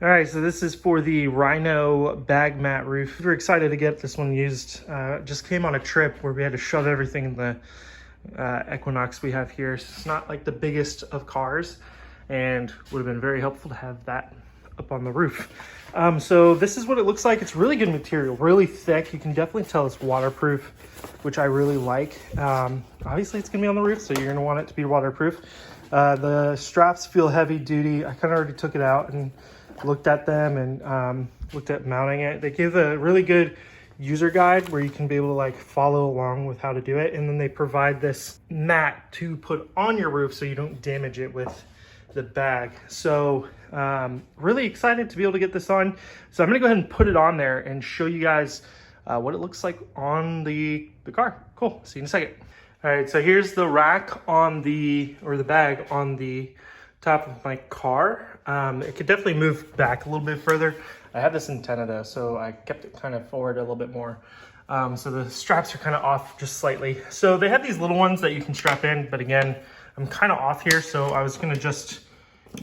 All right, so this is for the Rhino bag mat roof. We're excited to get this one used. Just came on a trip where we had to shove everything in the Equinox we have here. So it's not like the biggest of cars, and would have been very helpful to have that up on the roof. So this is what it looks like. It's really good material, really thick. You can definitely tell it's waterproof, which I really like. Obviously it's gonna be on the roof, so you're gonna want it to be waterproof. The straps feel heavy duty. I kind of already took it out and looked at them and looked at mounting it. They give a really good user guide where you can be able to like follow along with how to do it. And then they provide this mat to put on your roof so you don't damage it with the bag. So really excited to be able to get this on. So I'm gonna go ahead and put it on there and show you guys what it looks like on the car. Cool, see you in a second. All right, so here's the rack on the bag on the top of my car. It could definitely move back a little bit further. I have this antenna though, so I kept it kind of forward a little bit more. So the straps are kind of off just slightly. So they have these little ones that you can strap in, but again, I'm kind of off here, so I was gonna just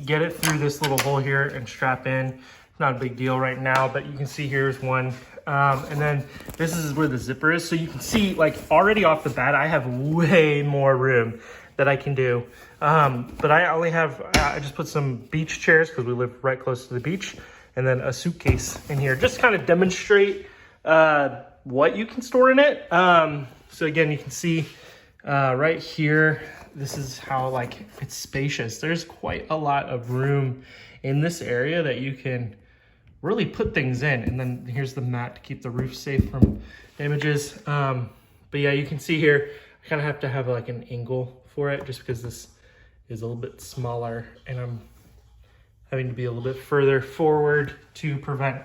get it through this little hole here and strap in. Not a big deal right now, but you can see here's one. And then this is where the zipper is. So you can see like already off the bat, I have way more room that I can do. But I only have, I just put some beach chairs because we live right close to the beach, and then a suitcase in here, just kind of demonstrate what you can store in it. So again, you can see right here, this is how like it's spacious. There's quite a lot of room in this area that you can really put things in. And then here's the mat to keep the roof safe from damages. But yeah, you can see here, I kind of have to have like an angle for it just because this is a little bit smaller and I'm having to be a little bit further forward to prevent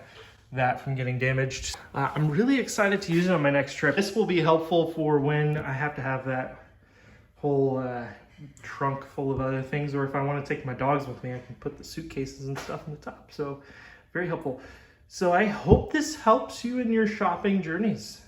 that from getting damaged. I'm really excited to use it on my next trip. This will be helpful for when I have to have that whole trunk full of other things, or if I want to take my dogs with me, I can put the suitcases and stuff on the top. So very helpful. So I hope this helps you in your shopping journeys.